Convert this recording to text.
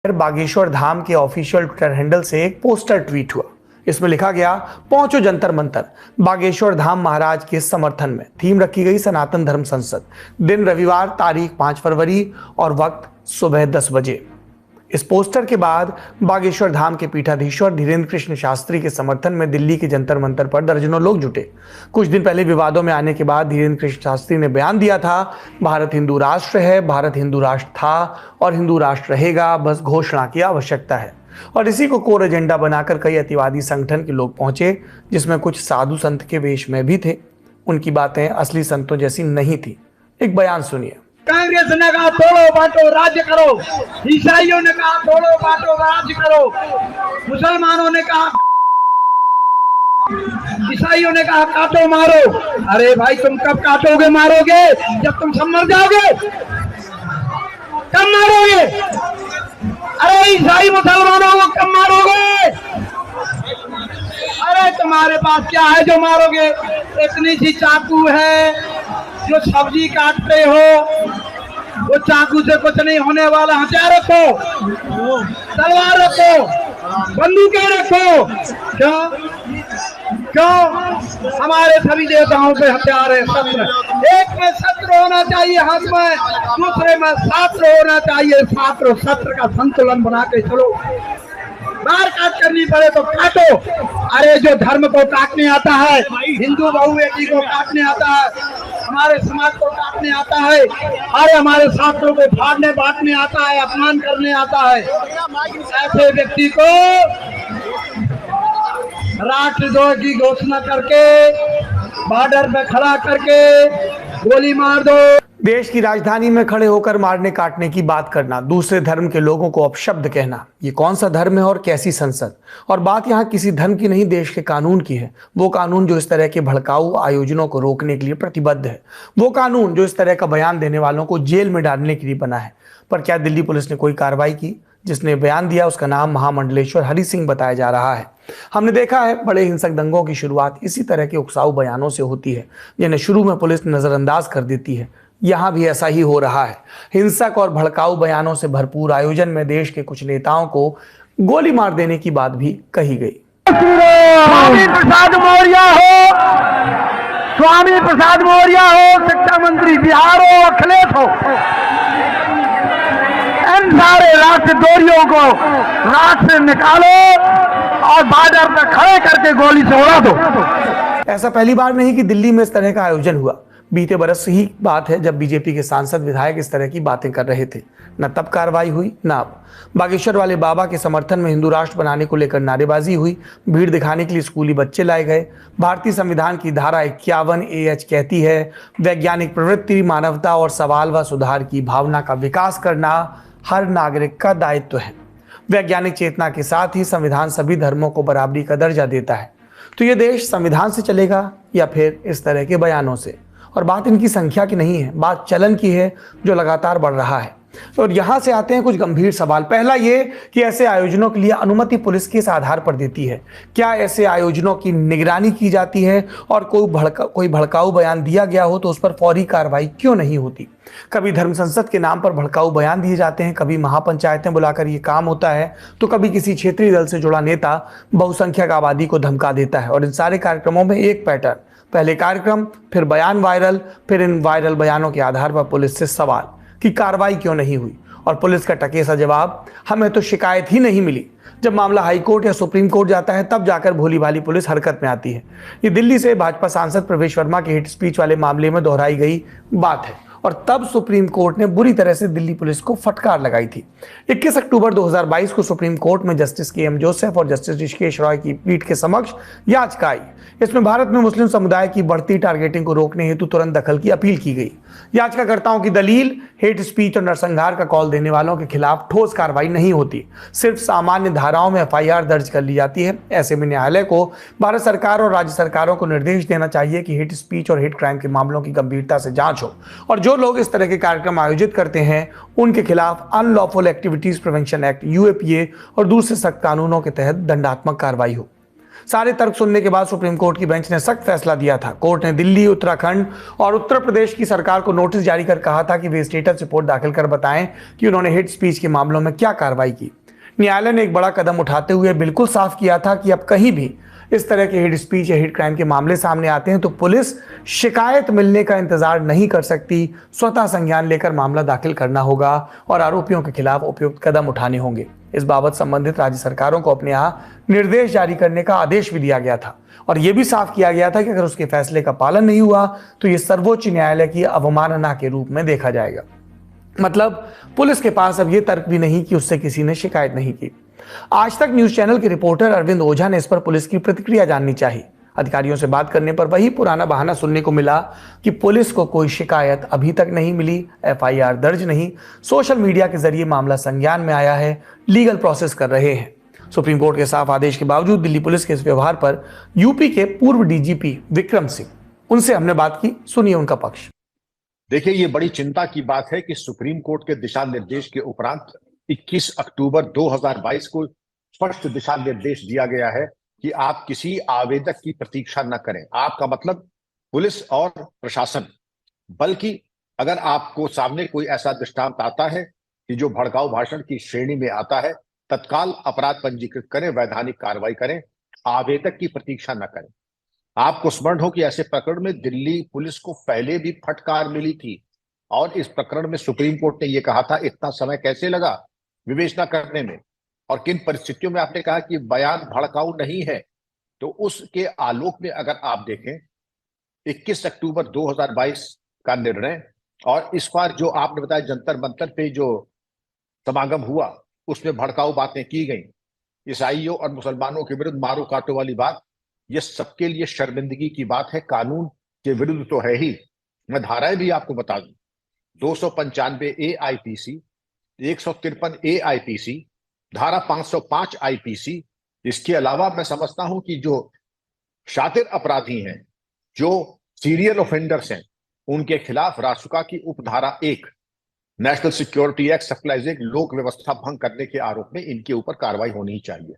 बागेश्वर धाम के official Twitter handle से एक पोस्टर ट्वीट हुआ। इसमें लिखा गया, पहुंचो जंतर मंतर, बागेश्वर धाम महाराज के समर्थन में। थीम रखी गई सनातन धर्म संसद। दिन रविवार, तारीख 5 फरवरी और वक्त सुबह 10 बजे। इस पोस्टर के बाद बागेश्वर धाम के पीठाधीश्वर धीरेन्द्र कृष्ण शास्त्री के समर्थन में दिल्ली के जंतर मंतर पर दर्जनों लोग जुटे। कुछ दिन पहले विवादों में आने के बाद धीरेन्द्र कृष्ण शास्त्री ने बयान दिया था, भारत हिंदू राष्ट्र है, भारत हिंदू राष्ट्र था और हिंदू राष्ट्र रहेगा, बस घोषणा की आवश्यकता है। और इसी को कोर एजेंडा बनाकर कई अतिवादी संगठन के लोग पहुंचे, जिसमें कुछ साधु संत के वेश में भी थे। उनकी बातें असली संतों जैसी नहीं थी। एक बयान सुनिए। कांग्रेस ने कहा तोड़ो बांटो राज्य करो, ईसाइयों ने कहा तोड़ो बांटो राज्य करो, मुसलमानों ने कहा, ईसाइयों ने कहा काटो मारो। अरे भाई, तुम कब काटोगे मारोगे? जब तुम सब मर जाओगे कब मारोगे? अरे ईसाई मुसलमानों को कब मारोगे? अरे तुम्हारे पास क्या है जो मारोगे? इतनी सी चाकू है जो सब्जी काटते हो, वो चाकू से कुछ नहीं होने वाला। हथियार रखो, तलवार रखो, बंदूकें रखो। क्यों? हमारे सभी देवताओं पे हथियार है, शस्त्र। एक में शस्त्र होना चाहिए हाथ में, दूसरे में शास्त्र होना चाहिए। शास्त्र शस्त्र का संतुलन बना के चलो। बार काट करनी पड़े तो काटो। अरे जो धर्म को काटने आता है, हिंदू बहु बेटी को काटने आता है, हमारे समाज को काटने आता है, अरे हमारे शास्त्रों को फाड़ने बांटने आता है, अपमान करने आता है, ऐसे व्यक्ति को राष्ट्रद्रोह की घोषणा करके बॉर्डर पे खड़ा करके गोली मार दो। देश की राजधानी में खड़े होकर मारने काटने की बात करना, दूसरे धर्म के लोगों को अपशब्द कहना, ये कौन सा धर्म है और कैसी संसद? और बात यहाँ किसी धर्म की नहीं, देश के कानून की है। वो कानून जो इस तरह के भड़काऊ आयोजनों को रोकने के लिए प्रतिबद्ध है। वो कानून जो इस तरह का बयान देने वालों को जेल में डालने के लिए बना है। पर क्या दिल्ली पुलिस ने कोई कार्रवाई की? जिसने बयान दिया उसका नाम महामंडलेश्वर हरि सिंह बताया जा रहा है। हमने देखा है, बड़े हिंसक दंगों की शुरुआत इसी तरह के उकसाऊ बयानों से होती है, जिन्हें शुरू में पुलिस नजरअंदाज कर देती है। यहाँ भी ऐसा ही हो रहा है। हिंसक और भड़काऊ बयानों से भरपूर आयोजन में देश के कुछ नेताओं को गोली मार देने की बात भी कही गई। स्वामी प्रसाद मौर्य हो, स्वामी प्रसाद मौर्य हो, शिक्षा मंत्री बिहार हो, अखिलेश हो, इन सारे राष्ट्रद्रोहियों को राष्ट्र से निकालो और बॉर्डर पर खड़े करके गोली से उड़ा दो। ऐसा पहली बार नहीं कि दिल्ली में इस तरह का आयोजन हुआ। बीते बरस ही बात है जब बीजेपी के सांसद विधायक इस तरह की बातें कर रहे थे। न तब कार्रवाई हुई, न अब। बागेश्वर वाले बाबा के समर्थन में हिंदू राष्ट्र बनाने को लेकर नारेबाजी हुई, भीड़ दिखाने के लिए स्कूली बच्चे लाए गए। भारतीय संविधान की धारा 51A(h) कहती है, वैज्ञानिक प्रवृत्ति, मानवता और सवाल व सुधार की भावना का विकास करना हर नागरिक का दायित्व है। वैज्ञानिक चेतना के साथ ही संविधान सभी धर्मों को बराबरी का दर्जा देता है। तो ये देश संविधान से चलेगा या फिर इस तरह के बयानों से? और बात इनकी संख्या की नहीं है, बात चलन की है जो लगातार बढ़ रहा है। और यहां से आते हैं कुछ गंभीर सवाल। पहला ये कि ऐसे आयोजनों के लिए अनुमति पुलिस किस आधार पर देती है? क्या ऐसे आयोजनों की निगरानी की जाती है? और कोई भड़काऊ बयान दिया गया हो तो उस पर फौरी कार्रवाई क्यों नहीं होती? कभी धर्म संसद के नाम पर भड़काऊ बयान दिए जाते हैं, कभी महापंचायतें बुलाकर ये काम होता है, तो कभी किसी क्षेत्रीय दल से जुड़ा नेता बहुसंख्यक आबादी को धमका देता है। और इन सारे कार्यक्रमों में एक पैटर्न, पहले कार्यक्रम, फिर बयान वायरल, फिर इन वायरल बयानों के आधार पर पुलिस से सवाल कि कार्रवाई क्यों नहीं हुई। और पुलिस का टकेसा जवाब, हमें तो शिकायत ही नहीं मिली। जब मामला हाईकोर्ट या सुप्रीम कोर्ट जाता है तब जाकर भोली भाली पुलिस हरकत में आती है। ये दिल्ली से भाजपा सांसद प्रवेश वर्मा के हेट स्पीच वाले मामले में दोहराई गई बात है। और तब सुप्रीम कोर्ट ने बुरी तरह से दिल्ली पुलिस को फटकार लगाई थी। 21 अक्टूबर 2022 को सुप्रीम कोर्ट में जस्टिस KM जोसेफ और जस्टिस ऋषिकेश रॉय की पीठ के समक्ष याचिका आई। इसमें भारत में मुस्लिम समुदाय की बढ़ती टारगेटिंग को रोकने हेतु तुरंत दखल की अपील की गई। याचिकाकर्ताओं की दलील, हेट स्पीच और नरसंहार का कॉल देने वालों के खिलाफ ठोस कार्रवाई नहीं होती, सिर्फ सामान्य धाराओं में FIR दर्ज कर ली जाती है। ऐसे में न्यायालय को भारत सरकार और राज्य सरकारों को निर्देश देना चाहिए कि हेट स्पीच और हेट क्राइम के मामलों की गंभीरता से जांच हो और जो लोग इस तरह के कार्यक्रम आयोजित करते हैं उनके खिलाफ unlawful activities prevention act UAPA और दूसरे सख्त कानूनों के तहत दंडात्मक कार्रवाई हो। सारे तर्क सुनने के बाद सुप्रीम कोर्ट की बेंच ने सख्त फैसला दिया था। कोर्ट ने दिल्ली, उत्तराखंड और उत्तर प्रदेश की सरकार को नोटिस जारी कर कहा था कि वे स्टेटस रिपोर्ट दाखिल कर बताएं कि उन्होंने हेट स्पीच के मामलों में क्या कार्रवाई की। न्यायालय ने एक बड़ा कदम उठाते हुए बिल्कुल साफ किया था कि अब कहीं भी इस तरह के हेट स्पीच या हेट क्राइम के मामले सामने आते हैं तो पुलिस शिकायत मिलने का इंतजार नहीं कर सकती, स्वतः संज्ञान लेकर मामला दाखिल करना होगा और आरोपियों के खिलाफ उपयुक्त कदम उठाने होंगे। इस बाबत संबंधित राज्य सरकारों को अपने यहाँ निर्देश जारी करने का आदेश भी दिया गया था और यह भी साफ किया गया था कि अगर उसके फैसले का पालन नहीं हुआ तो यह सर्वोच्च न्यायालय की अवमानना के रूप में देखा जाएगा। मतलब पुलिस के पास अब यह तर्क भी नहीं कि उससे किसी ने शिकायत नहीं की। आज तक न्यूज चैनल के रिपोर्टर अरविंद ओझा ने इस पर पुलिस की प्रतिक्रिया जाननी चाहिए। अधिकारियों से बात करने पर वही पुराना बहाना सुनने को मिला कि पुलिस को कोई शिकायत अभी तक नहीं मिली, एफआईआर दर्ज नहीं, सोशल मीडिया के जरिए मामला संज्ञान में आया है, लीगल प्रोसेस कर रहे हैं। सुप्रीम कोर्ट के साफ आदेश के बावजूद दिल्ली पुलिस के इस व्यवहार पर यूपी के पूर्व डीजीपी विक्रम सिंह, उनसे हमने बात की, सुनिए उनका पक्ष। देखिए, ये बड़ी चिंता की बात है कि सुप्रीम कोर्ट के दिशा निर्देश के उपरांत 21 अक्टूबर 2022 को स्पष्ट दिशा निर्देश दिया गया है कि आप किसी आवेदक की प्रतीक्षा न करें। आपका मतलब पुलिस और प्रशासन, बल्कि अगर आपको सामने कोई ऐसा दृष्टांत आता है कि जो भड़काऊ भाषण की श्रेणी में आता है, तत्काल अपराध पंजीकृत करें, वैधानिक कार्रवाई करें, आवेदक की प्रतीक्षा न करें। आपको स्मरण हो कि ऐसे प्रकरण में दिल्ली पुलिस को पहले भी फटकार मिली थी और इस प्रकरण में सुप्रीम कोर्ट ने यह कहा था इतना समय कैसे लगा विवेचना करने में और किन परिस्थितियों में आपने कहा कि बयान भड़काऊ नहीं है। तो उसके आलोक में अगर आप देखें 21 अक्टूबर 2022 का निर्णय और इस बार जो आपने बताया जंतर मंतर पे जो समागम हुआ उसमें भड़काऊ बातें की गई, ईसाइयों और मुसलमानों के विरुद्ध मारो काटो वाली बात, यह सबके लिए शर्मिंदगी की बात है। कानून के विरुद्ध तो है ही। मैं धाराएं भी आपको बता दूं, 295 ए आईपीसी, 153 ए आईपीसी, धारा 505 आईपीसी। इसके अलावा मैं समझता हूं कि जो शातिर अपराधी हैं, जो सीरियल ऑफेंडर्स हैं, उनके खिलाफ रासुका की उपधारा 1 national security act supplies act लोक व्यवस्था भंग करने के आरोप में इनके ऊपर कार्रवाई होनी ही चाहिए।